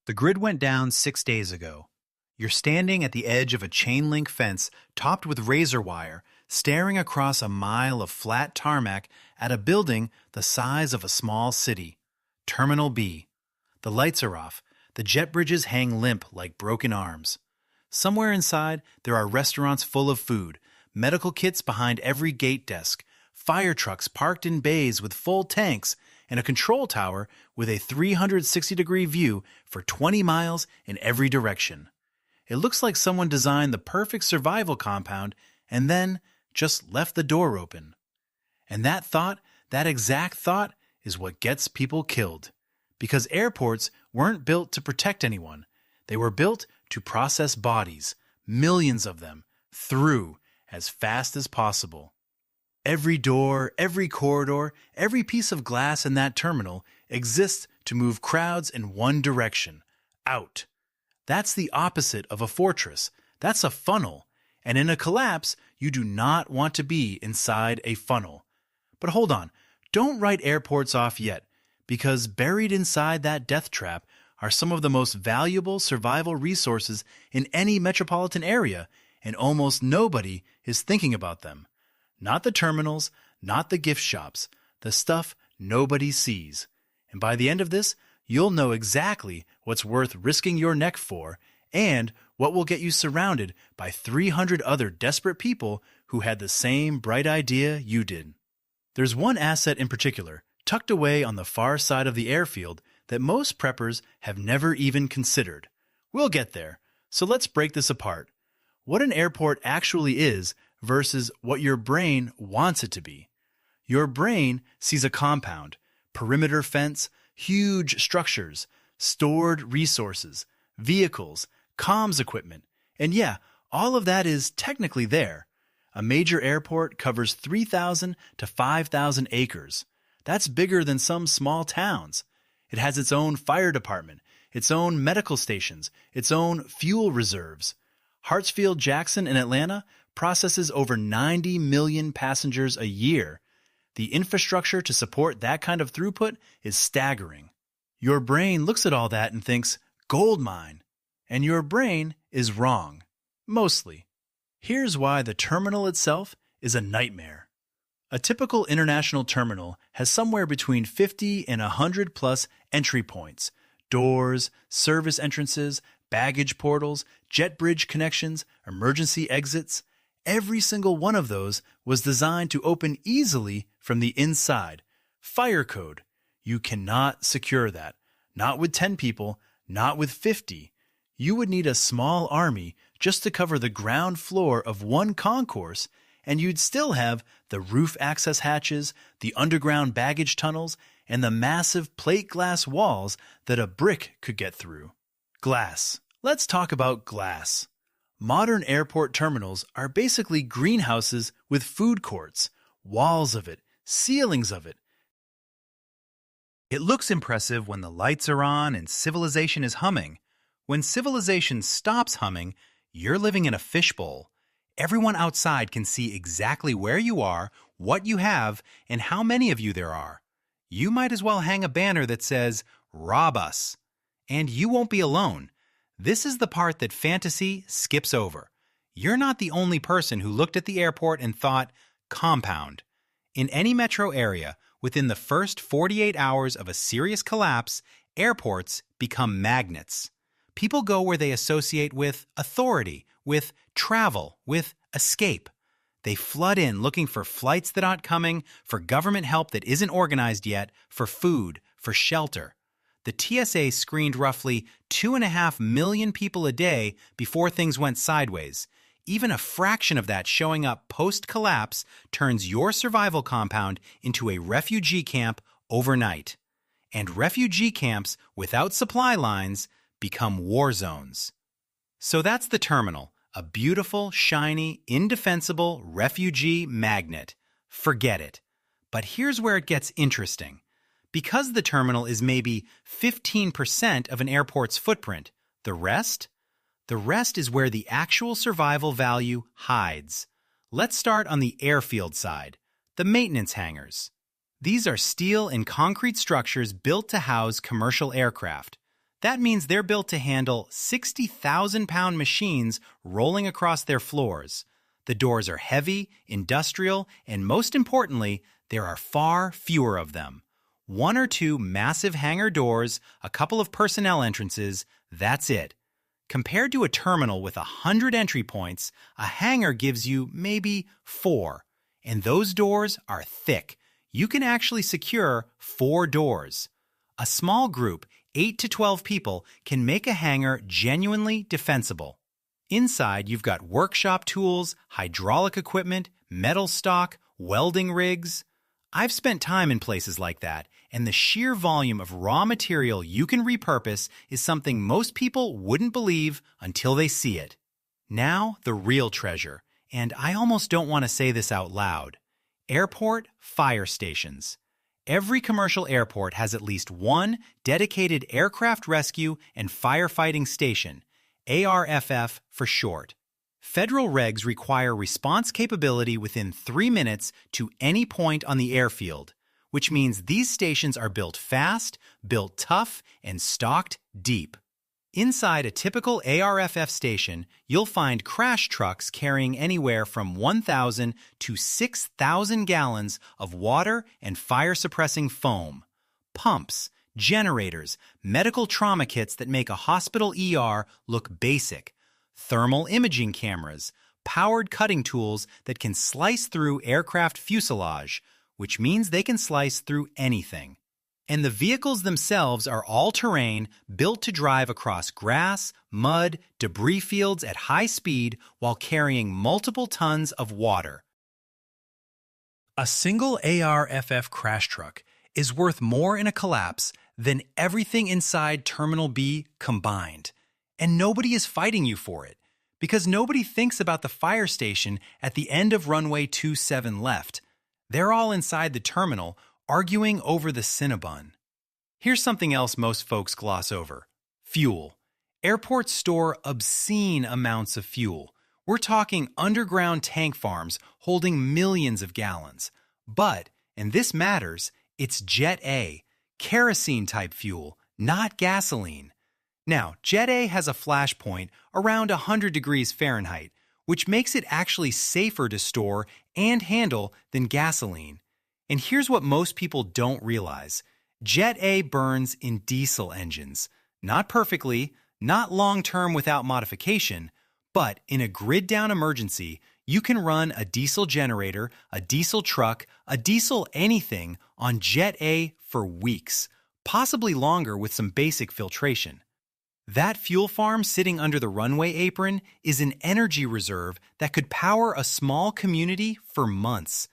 The grid went down 6 days ago. You're standing at the edge of a chain link fence topped with razor wire, staring across a mile of flat tarmac at a building the size of a small city. Terminal B. The lights are off. The jet bridges hang limp like broken arms. Somewhere inside, there are restaurants full of food, medical kits behind every gate desk, fire trucks parked in bays with full tanks, and a control tower with a 360-degree view for 20 miles in every direction. It looks like someone designed the perfect survival compound and then just left the door open. And that exact thought, is what gets people killed. Because airports weren't built to protect anyone. They were built to process bodies, millions of them, through as fast as possible. Every door, every corridor, every piece of glass in that terminal exists to move crowds in one direction, out. That's the opposite of a fortress. That's a funnel. And in a collapse, you do not want to be inside a funnel. But hold on, don't write airports off yet, because buried inside that death trap are some of the most valuable survival resources in any metropolitan area, and almost nobody is thinking about them. Not the terminals, not the gift shops, the stuff nobody sees. And by the end of this, you'll know exactly what's worth risking your neck for and what will get you surrounded by 300 other desperate people who had the same bright idea you did. There's one asset in particular, tucked away on the far side of the airfield, that most preppers have never even considered. We'll get there, so let's break this apart. What an airport actually is versus what your brain wants it to be. Your brain sees a compound, perimeter fence, huge structures, stored resources, vehicles, comms equipment, and yeah, all of that is technically there. A major airport covers 3,000 to 5,000 acres. That's bigger than some small towns. It has its own fire department, its own medical stations, its own fuel reserves. Hartsfield-Jackson in Atlanta processes over 90 million passengers a year. The infrastructure to support that kind of throughput is staggering. Your brain looks at all that and thinks, gold mine. And your brain is wrong. Mostly. Here's why the terminal itself is a nightmare. A typical international terminal has somewhere between 50 and 100 plus entry points, doors, service entrances, baggage portals, jet bridge connections, emergency exits. Every single one of those was designed to open easily from the inside. Fire code. You cannot secure that. Not with 10 people, not with 50. You would need a small army just to cover the ground floor of one concourse, and you'd still have the roof access hatches, the underground baggage tunnels, and the massive plate glass walls that a brick could get through. Glass. Let's talk about glass. Modern airport terminals are basically greenhouses with food courts, walls of it, ceilings of it. It looks impressive when the lights are on and civilization is humming. When civilization stops humming, you're living in a fishbowl. Everyone outside can see exactly where you are, what you have, and how many of you there are. You might as well hang a banner that says, "Rob us." And you won't be alone. This is the part that fantasy skips over. You're not the only person who looked at the airport and thought, compound. In any metro area, within the first 48 hours of a serious collapse, airports become magnets. People go where they associate with authority, with travel, with escape. They flood in looking for flights that aren't coming, for government help that isn't organized yet, for food, for shelter. The TSA screened roughly 2.5 million people a day before things went sideways. Even a fraction of that showing up post-collapse turns your survival compound into a refugee camp overnight. And refugee camps without supply lines become war zones. So that's the terminal, a beautiful, shiny, indefensible refugee magnet. Forget it. But here's where it gets interesting. Because the terminal is maybe 15% of an airport's footprint, the rest is where the actual survival value hides. Let's start on the airfield side, the maintenance hangars. These are steel and concrete structures built to house commercial aircraft. That means they're built to handle 60,000-pound machines rolling across their floors. The doors are heavy, industrial, and most importantly, there are far fewer of them. 1 or 2 massive hangar doors, a couple of personnel entrances, that's it. Compared to a terminal with 100 entry points, a hangar gives you maybe 4. And those doors are thick. You can actually secure 4 doors. A small group, 8 to 12 people, can make a hangar genuinely defensible. Inside, you've got workshop tools, hydraulic equipment, metal stock, welding rigs. I've spent time in places like that, and the sheer volume of raw material you can repurpose is something most people wouldn't believe until they see it. Now, the real treasure, and I almost don't want to say this out loud. Airport fire stations. Every commercial airport has at least one dedicated aircraft rescue and firefighting station, ARFF for short. Federal regs require response capability within 3 minutes to any point on the airfield, which means these stations are built fast, built tough, and stocked deep. Inside a typical ARFF station, you'll find crash trucks carrying anywhere from 1,000 to 6,000 gallons of water and fire-suppressing foam, pumps, generators, medical trauma kits that make a hospital ER look basic, thermal imaging cameras, powered cutting tools that can slice through aircraft fuselage, which means they can slice through anything. And the vehicles themselves are all-terrain, built to drive across grass, mud, debris fields at high speed while carrying multiple tons of water. A single ARFF crash truck is worth more in a collapse than everything inside Terminal B combined. And nobody is fighting you for it, because nobody thinks about the fire station at the end of runway 27 left. They're all inside the terminal, arguing over the Cinnabon. Here's something else most folks gloss over. Fuel. Airports store obscene amounts of fuel. We're talking underground tank farms holding millions of gallons. But, and this matters, it's Jet A, kerosene-type fuel, not gasoline. Now, Jet A has a flash point around 100 degrees Fahrenheit, which makes it actually safer to store and handle than gasoline. And here's what most people don't realize. Jet A burns in diesel engines. Not perfectly, not long-term without modification, but in a grid-down emergency, you can run a diesel generator, a diesel truck, a diesel anything on Jet A for weeks, possibly longer with some basic filtration. That fuel farm sitting under the runway apron is an energy reserve that could power a small community for months.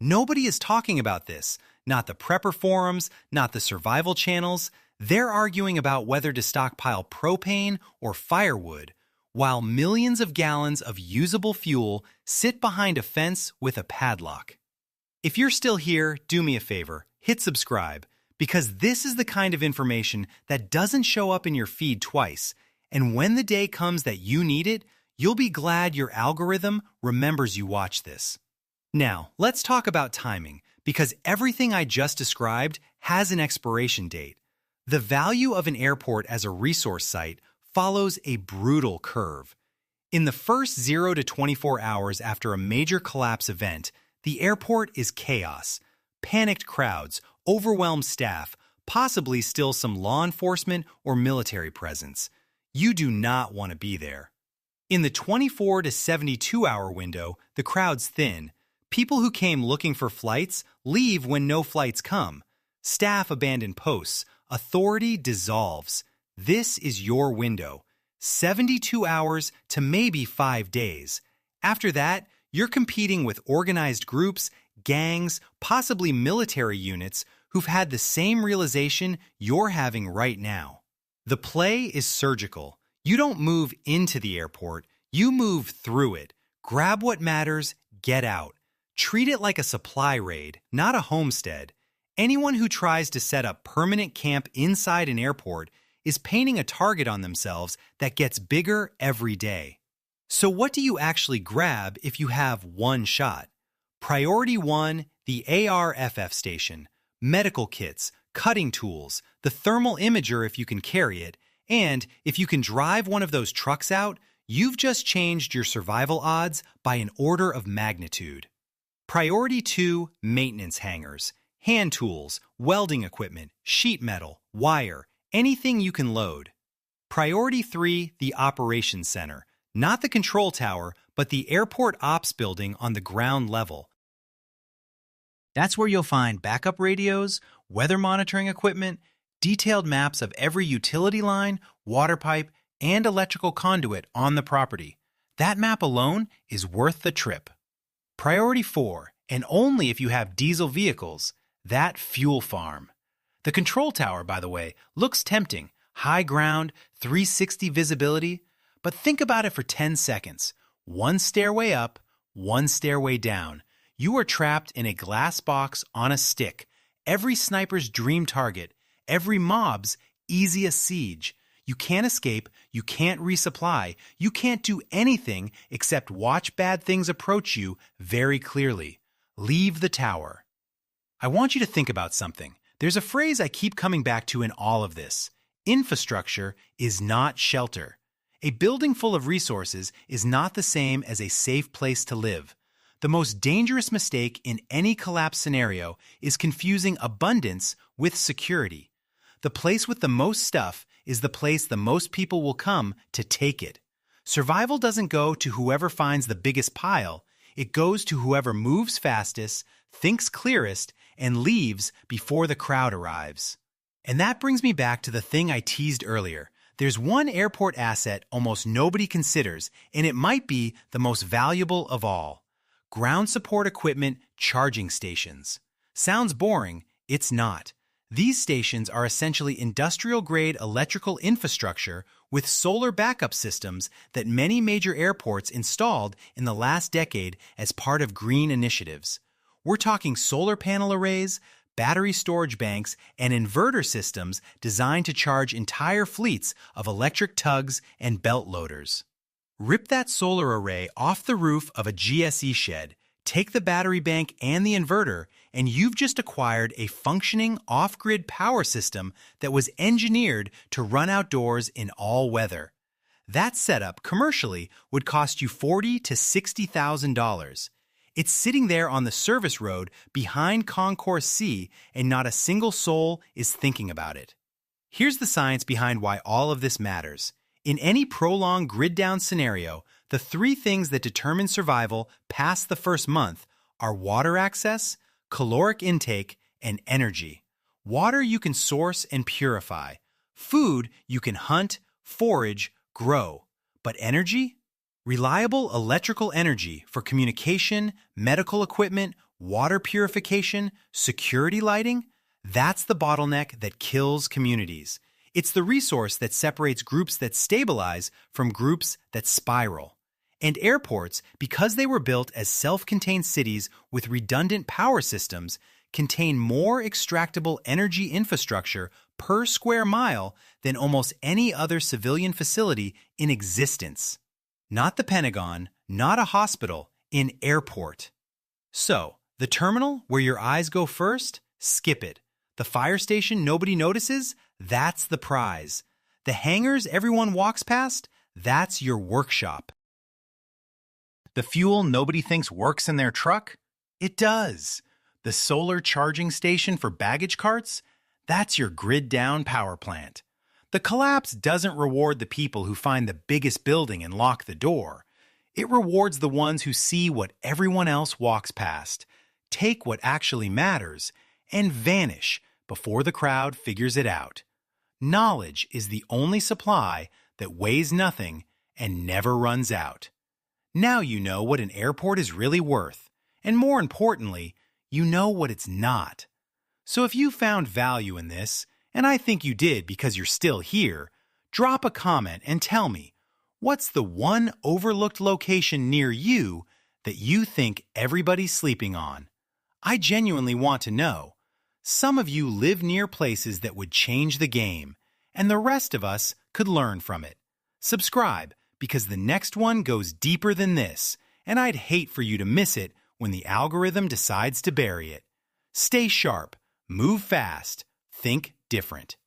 Nobody is talking about this, not the prepper forums, not the survival channels. They're arguing about whether to stockpile propane or firewood, while millions of gallons of usable fuel sit behind a fence with a padlock. If you're still here, do me a favor, hit subscribe, because this is the kind of information that doesn't show up in your feed twice, and when the day comes that you need it, you'll be glad your algorithm remembers you watch this. Now, let's talk about timing, because everything I just described has an expiration date. The value of an airport as a resource site follows a brutal curve. In the first 0 to 24 hours after a major collapse event, the airport is chaos. Panicked crowds, overwhelmed staff, possibly still some law enforcement or military presence. You do not want to be there. In the 24 to 72-hour window, the crowd's thin. People who came looking for flights leave when no flights come. Staff abandon posts. Authority dissolves. This is your window. 72 hours to maybe 5 days. After that, you're competing with organized groups, gangs, possibly military units who've had the same realization you're having right now. The play is surgical. You don't move into the airport, you move through it. Grab what matters, get out. Treat it like a supply raid, not a homestead. Anyone who tries to set up permanent camp inside an airport is painting a target on themselves that gets bigger every day. So what do you actually grab if you have one shot? Priority 1, the ARFF station, medical kits, cutting tools, the thermal imager if you can carry it, And if you can drive one of those trucks out, you've just changed your survival odds by an order of magnitude. Priority 2, maintenance hangars, hand tools, welding equipment, sheet metal, wire, anything you can load. Priority 3, the operations center, not the control tower, but the airport ops building on the ground level. That's where you'll find backup radios, weather monitoring equipment, detailed maps of every utility line, water pipe, and electrical conduit on the property. That map alone is worth the trip. Priority 4, and only if you have diesel vehicles, that fuel farm. The control tower, by the way, looks tempting. High ground, 360 visibility. But think about it for 10 seconds. One stairway up, one stairway down. You are trapped in a glass box on a stick. Every sniper's dream target. Every mob's easiest siege. You can't escape. You can't resupply. You can't do anything except watch bad things approach you very clearly. Leave the tower. I want you to think about something. There's a phrase I keep coming back to in all of this. Infrastructure is not shelter. A building full of resources is not the same as a safe place to live. The most dangerous mistake in any collapse scenario is confusing abundance with security. The place with the most stuff is the place the most people will come to take it. Survival doesn't go to whoever finds the biggest pile. It goes to whoever moves fastest, thinks clearest, and leaves before the crowd arrives. And that brings me back to the thing I teased earlier. There's one airport asset almost nobody considers, and it might be the most valuable of all. Ground support equipment charging stations. Sounds boring, it's not. These stations are essentially industrial-grade electrical infrastructure with solar backup systems that many major airports installed in the last decade as part of green initiatives. We're talking solar panel arrays, battery storage banks, and inverter systems designed to charge entire fleets of electric tugs and belt loaders. Rip that solar array off the roof of a GSE shed, take the battery bank and the inverter, and you've just acquired a functioning off-grid power system that was engineered to run outdoors in all weather. That setup commercially would cost you $40,000 to $60,000. It's sitting there on the service road behind Concourse C, and not a single soul is thinking about it. Here's the science behind why all of this matters. In any prolonged grid-down scenario, the three things that determine survival past the first month are water access, caloric intake, and energy. Water you can source and purify. Food you can hunt, forage, grow. But energy? Reliable electrical energy for communication, medical equipment, water purification, security lighting? That's the bottleneck that kills communities. It's the resource that separates groups that stabilize from groups that spiral. And airports, because they were built as self-contained cities with redundant power systems, contain more extractable energy infrastructure per square mile than almost any other civilian facility in existence. Not the Pentagon, not a hospital, an airport. So, the terminal where your eyes go first? Skip it. The fire station nobody notices? That's the prize. The hangars everyone walks past? That's your workshop. The fuel nobody thinks works in their truck? It does. The solar charging station for baggage carts? That's your grid-down power plant. The collapse doesn't reward the people who find the biggest building and lock the door. It rewards the ones who see what everyone else walks past, take what actually matters, and vanish before the crowd figures it out. Knowledge is the only supply that weighs nothing and never runs out. Now you know what an airport is really worth, and more importantly, you know what it's not. So if you found value in this, and I think you did because you're still here, drop a comment and tell me, what's the one overlooked location near you that you think everybody's sleeping on? I genuinely want to know. Some of you live near places that would change the game, and the rest of us could learn from it. Subscribe, because the next one goes deeper than this, and I'd hate for you to miss it when the algorithm decides to bury it. Stay sharp, move fast, think different.